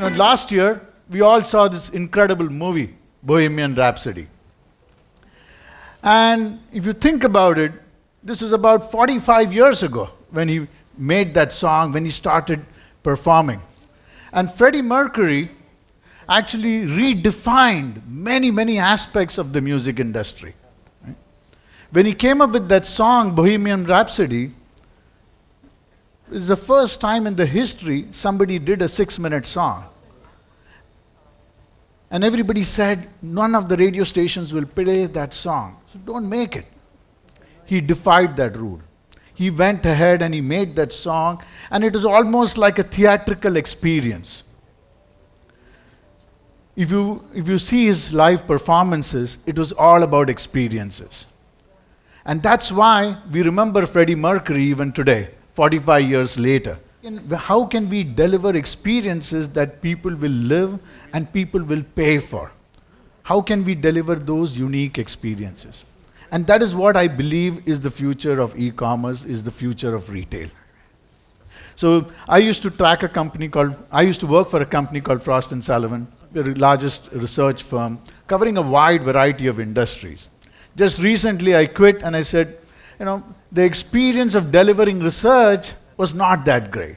Last year, we all saw this incredible movie, Bohemian Rhapsody. And if you think about it, this was about 45 years ago when he made that song, when he started performing. And Freddie Mercury actually redefined many, many aspects of the music industry. Right? When he came up with that song, Bohemian Rhapsody, it's the first time in the history somebody did a 6-minute song. And everybody said, none of the radio stations will play that song, so don't make it. He defied that rule. He went ahead and he made that song, and it was almost like a theatrical experience. If you see his live performances, it was all about experiences. And that's why we remember Freddie Mercury even today, 45 years later. How can we deliver experiences that people will live and people will pay for? How can we deliver those unique experiences? And that is what I believe is the future of e-commerce, is the future of retail. So I used to work for a company called Frost Sullivan, the largest research firm, covering a wide variety of industries. Just recently I quit and I said, the experience of delivering research was not that great.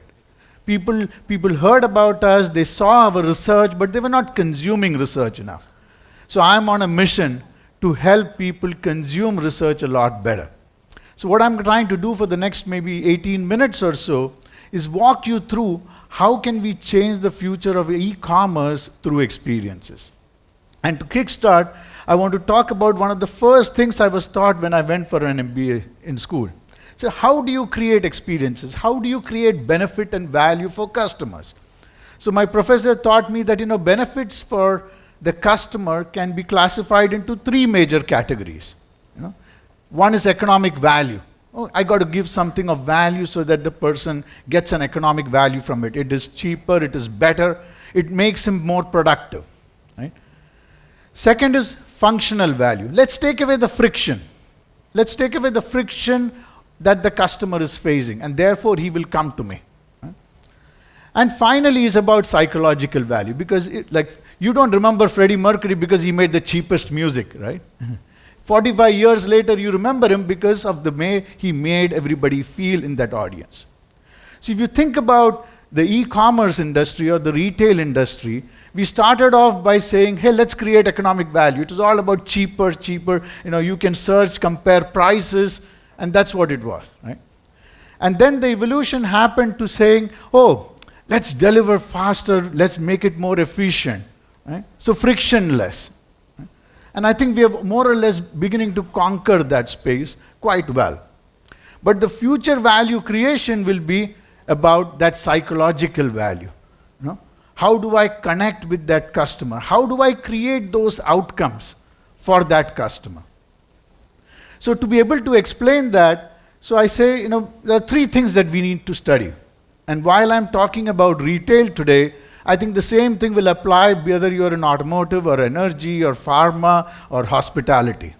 People heard about us, they saw our research, but they were not consuming research enough. So I'm on a mission to help people consume research a lot better. So what I'm trying to do for the next maybe 18 minutes or so is walk you through how can we change the future of e-commerce through experiences. And to kickstart, I want to talk about one of the first things I was taught when I went for an MBA in school. So how do you create experiences? How do you create benefit and value for customers? So my professor taught me that benefits for the customer can be classified into 3 major categories. One is economic value. I got to give something of value so that the person gets an economic value from it. It is cheaper, it is better, it makes him more productive. Right? Second is functional value. Let's take away the friction. Let's take away the friction that the customer is facing, and therefore he will come to me. And finally is about psychological value, because you don't remember Freddie Mercury because he made the cheapest music, right? 45 years later, you remember him because of the way he made everybody feel in that audience. So if you think about the e-commerce industry or the retail industry, we started off by saying, hey, let's create economic value. It was all about cheaper. You can search, compare prices, and that's what it was, right? And then the evolution happened to saying, let's deliver faster, let's make it more efficient, right? So frictionless. Right? And I think we are more or less beginning to conquer that space quite well. But the future value creation will be about that psychological value. How do I connect with that customer? How do I create those outcomes for that customer? So to be able to explain that, so I say, there are 3 things that we need to study. And while I'm talking about retail today, I think the same thing will apply whether you're in automotive or energy or pharma or hospitality.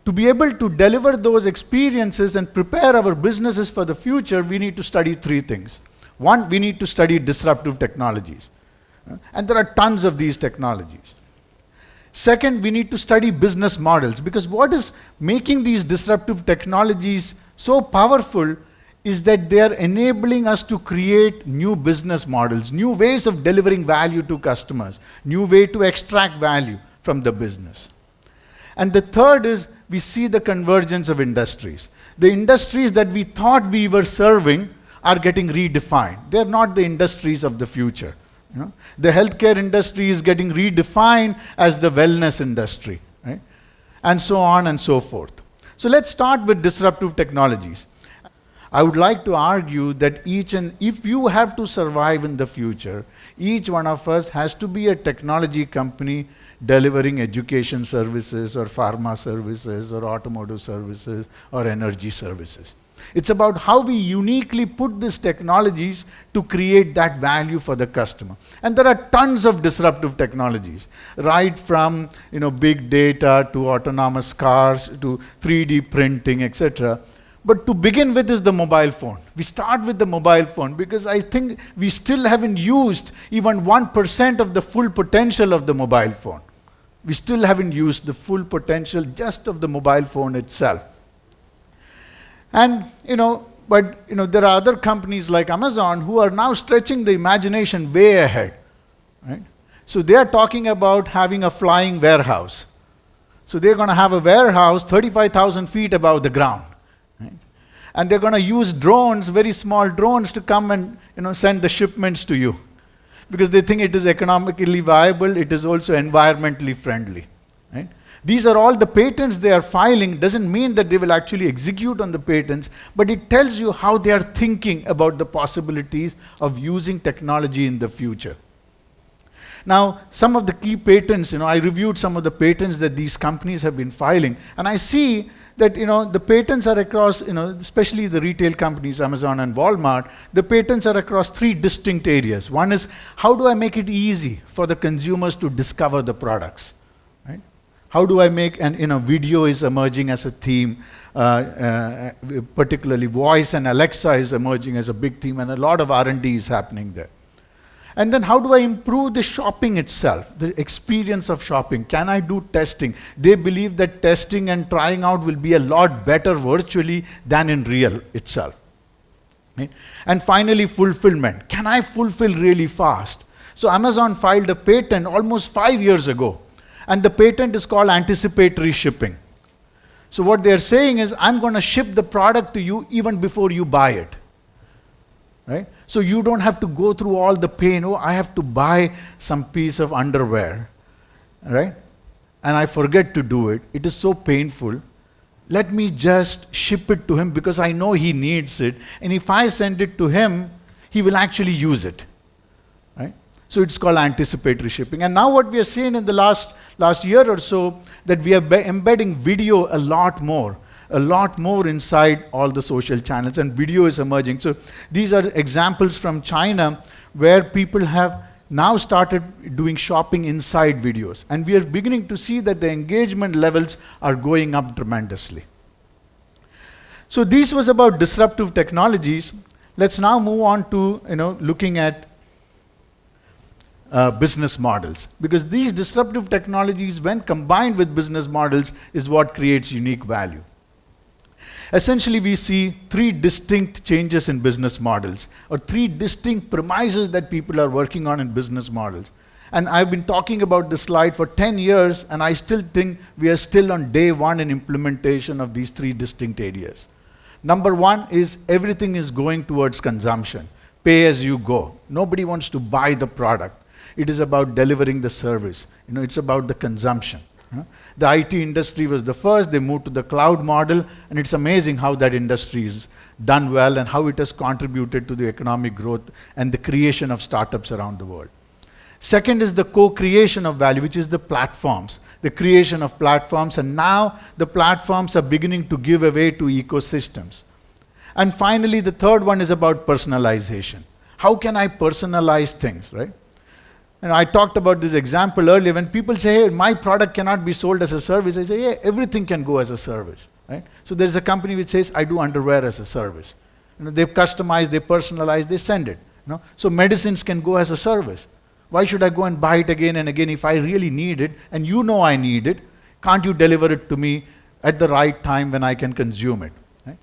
To be able to deliver those experiences and prepare our businesses for the future, we need to study 3 things. One, we need to study disruptive technologies. And there are tons of these technologies. Second, we need to study business models, because what is making these disruptive technologies so powerful is that they are enabling us to create new business models, new ways of delivering value to customers, new way to extract value from the business. And the third is we see the convergence of industries. The industries that we thought we were serving are getting redefined. They're not the industries of the future. The healthcare industry is getting redefined as the wellness industry, right? And so on and so forth. So let's start with disruptive technologies. I would like to argue that if you have to survive in the future, each one of us has to be a technology company delivering education services or pharma services or automotive services or energy services. It's about how we uniquely put these technologies to create that value for the customer. And there are tons of disruptive technologies, right from big data to autonomous cars to 3D printing, etc. But to begin with is the mobile phone. We start with the mobile phone because I think we still haven't used even 1% of the full potential of the mobile phone. We still haven't used the full potential just of the mobile phone itself. And, there are other companies like Amazon who are now stretching the imagination way ahead, right? So they are talking about having a flying warehouse. So they're going to have a warehouse 35,000 feet above the ground. Right? And they're going to use drones, very small drones, to come and send the shipments to you. Because they think it is economically viable, it is also environmentally friendly. Right? These are all the patents they are filing. Doesn't mean that they will actually execute on the patents, but it tells you how they are thinking about the possibilities of using technology in the future. Now, some of the key patents, I reviewed some of the patents that these companies have been filing, and I see that, the patents are across, especially the retail companies, Amazon and Walmart, the patents are across 3 distinct areas. One is, how do I make it easy for the consumers to discover the products, right? How do I make, and video is emerging as a theme, particularly voice and Alexa is emerging as a big theme, and a lot of R&D is happening there. And then how do I improve the shopping itself, the experience of shopping? Can I do testing? They believe that testing and trying out will be a lot better virtually than in real itself. Right? And finally, fulfillment. Can I fulfill really fast? So Amazon filed a patent almost 5 years ago, and the patent is called anticipatory shipping. So what they're saying is, I'm going to ship the product to you even before you buy it. Right? So you don't have to go through all the pain. Oh, I have to buy some piece of underwear, right? And I forget to do it. It is so painful. Let me just ship it to him because I know he needs it. And if I send it to him, he will actually use it, right? So it's called anticipatory shipping. And now what we are seeing in the last year or so, that we are embedding video a lot more inside all the social channels, and video is emerging. So these are examples from China where people have now started doing shopping inside videos. And we are beginning to see that the engagement levels are going up tremendously. So this was about disruptive technologies. Let's now move on to looking at business models. Because these disruptive technologies, when combined with business models, is what creates unique value. Essentially, we see 3 distinct changes in business models, or 3 distinct premises that people are working on in business models. And I've been talking about this slide for 10 years, and I still think we are still on day 1 in implementation of these 3 distinct areas. Number 1 is everything is going towards consumption, pay as you go. Nobody wants to buy the product. It is about delivering the service. It's about the consumption. The IT industry was the first. They moved to the cloud model, and it's amazing how that industry is done well and how it has contributed to the economic growth and the creation of startups around the world. Second is the co-creation of value, which is the platforms, the creation of platforms, and now the platforms are beginning to give away to ecosystems. And finally, the third one is about personalization. How can I personalize things, right? And I talked about this example earlier. When people say, hey, my product cannot be sold as a service, I say, yeah, everything can go as a service, right? So there's a company which says, I do underwear as a service. They've customized, they personalize, they send it. So medicines can go as a service. Why should I go and buy it again and again if I really need it, and I need it? Can't you deliver it to me at the right time when I can consume it? Right?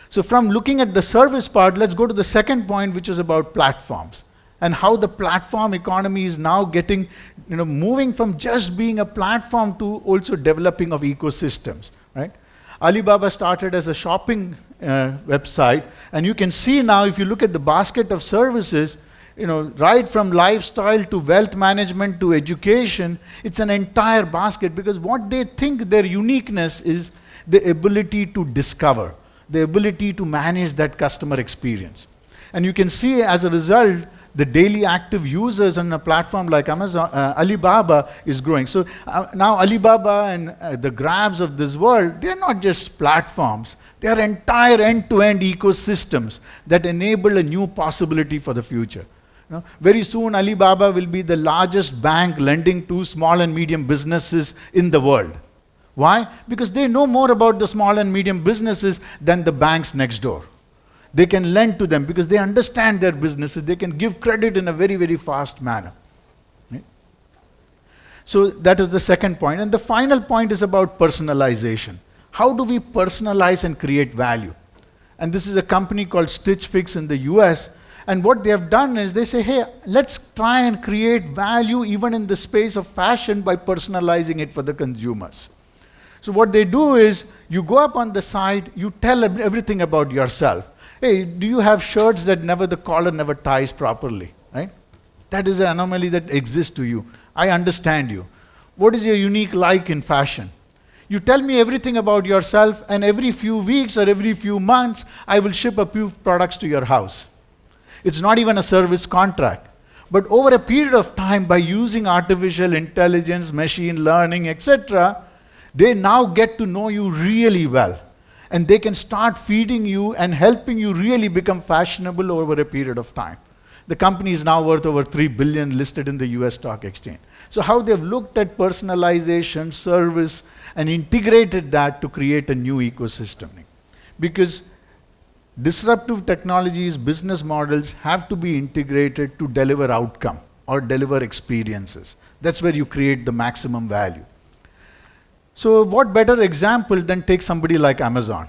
So from looking at the service part, let's go to the second point, which is about platforms, and how the platform economy is now getting, moving from just being a platform to also developing of ecosystems, right? Alibaba started as a shopping website, and you can see now, if you look at the basket of services, right from lifestyle to wealth management to education, it's an entire basket, because what they think their uniqueness is the ability to discover, the ability to manage that customer experience. And you can see as a result, the daily active users on a platform like Alibaba is growing. So now Alibaba and the Grabs of this world, they're not just platforms, they are entire end-to-end ecosystems that enable a new possibility for the future. Very soon Alibaba will be the largest bank lending to small and medium businesses in the world. Why? Because they know more about the small and medium businesses than the banks next door. They can lend to them because they understand their businesses. They can give credit in a very, very fast manner. Right? So that is the second point. And the final point is about personalization. How do we personalize and create value? And this is a company called Stitch Fix in the US. And what they have done is they say, hey, let's try and create value even in the space of fashion by personalizing it for the consumers. So what they do is, you go up on the site, you tell everything about yourself. Hey, do you have shirts that the collar never ties properly, right? That is an anomaly that exists to you. I understand you. What is your unique like in fashion? You tell me everything about yourself, and every few weeks or every few months, I will ship a few products to your house. It's not even a service contract. But over a period of time, by using artificial intelligence, machine learning, etc., they now get to know you really well. And they can start feeding you and helping you really become fashionable over a period of time. The company is now worth over $3 billion, listed in the US stock exchange. So how they've looked at personalization, service, and integrated that to create a new ecosystem. Because disruptive technologies, business models have to be integrated to deliver outcome or deliver experiences. That's where you create the maximum value. So what better example than take somebody like Amazon?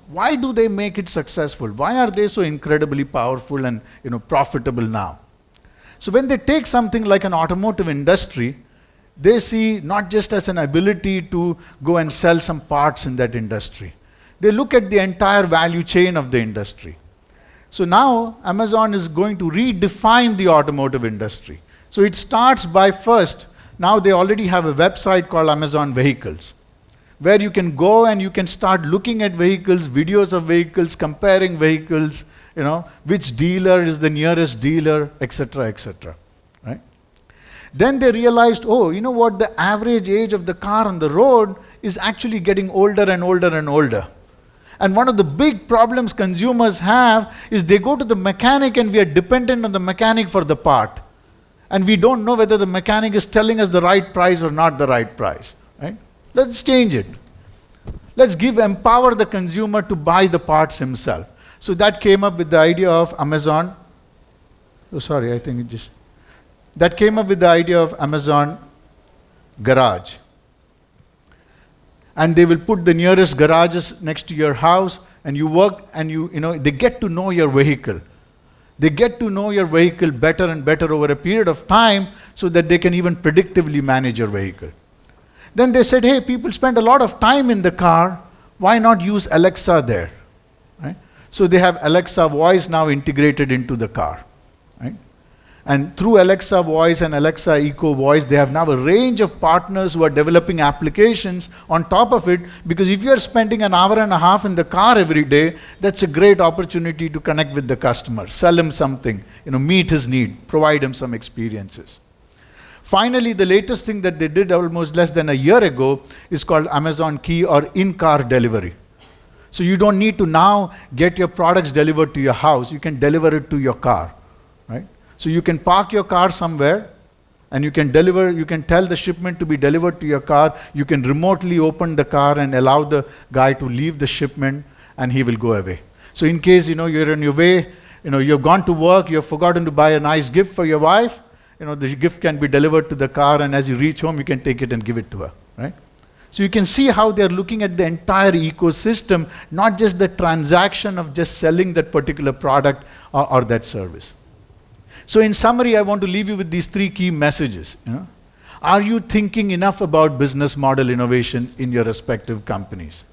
Why do they make it successful? Why are they so incredibly powerful and profitable now? So when they take something like an automotive industry, they see not just as an ability to go and sell some parts in that industry. They look at the entire value chain of the industry. So now Amazon is going to redefine the automotive industry. So it starts by first, now they already have a website called Amazon Vehicles, where you can go and you can start looking at vehicles, videos of vehicles, comparing vehicles, which dealer is the nearest dealer, etc., etc. Right? Then they realized, oh, you know what, the average age of the car on the road is actually getting older and older and older. And one of the big problems consumers have is they go to the mechanic and we are dependent on the mechanic for the part. And we don't know whether the mechanic is telling us the right price or not the right price. Right? Let's change it. Let's empower the consumer to buy the parts himself. So that came up with the idea of Amazon. That came up with the idea of Amazon Garage. And they will put the nearest garages next to your house, and you work, and they get to know your vehicle. They get to know your vehicle better and better over a period of time so that they can even predictively manage your vehicle. Then they said, hey, people spend a lot of time in the car. Why not use Alexa there? Right? So they have Alexa voice now integrated into the car. Right? And through Alexa voice and Alexa Eco voice, they have now a range of partners who are developing applications on top of it, because if you're spending an hour and a half in the car every day, that's a great opportunity to connect with the customer, sell him something, meet his need, provide him some experiences. Finally, the latest thing that they did almost less than a year ago is called Amazon Key, or in-car delivery. So you don't need to now get your products delivered to your house. You can deliver it to your car. Right? So you can park your car somewhere, and you can tell the shipment to be delivered to your car. You can remotely open the car and allow the guy to leave the shipment, and he will go away. So in case you're on your way, you've gone to work, you've forgotten to buy a nice gift for your wife, the gift can be delivered to the car, and as you reach home, you can take it and give it to her. Right? So you can see how they're looking at the entire ecosystem, not just the transaction of just selling that particular product or that service. So in summary, I want to leave you with these three key messages. Are you thinking enough about business model innovation in your respective companies?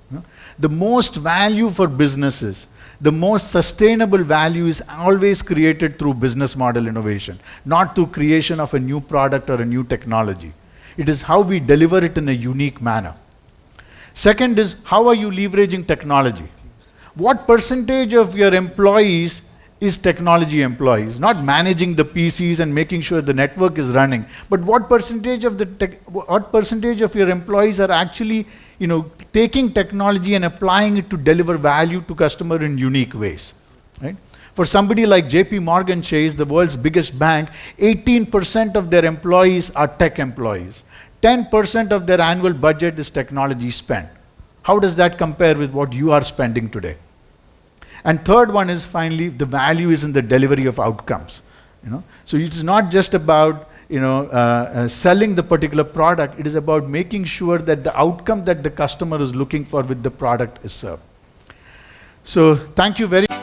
The most value for businesses, the most sustainable value is always created through business model innovation, not through creation of a new product or a new technology. It is how we deliver it in a unique manner. Second is, how are you leveraging technology? What percentage of your employees is technology employees, not managing the PCs and making sure the network is running, but what percentage of your employees are actually, taking technology and applying it to deliver value to customer in unique ways, right? For somebody like JP Morgan Chase, the world's biggest bank, 18% of their employees are tech employees. 10% of their annual budget is technology spend. How does that compare with what you are spending today? And third one is finally, the value is in the delivery of outcomes. So it's not just about selling the particular product, it is about making sure that the outcome that the customer is looking for with the product is served. So thank you very much.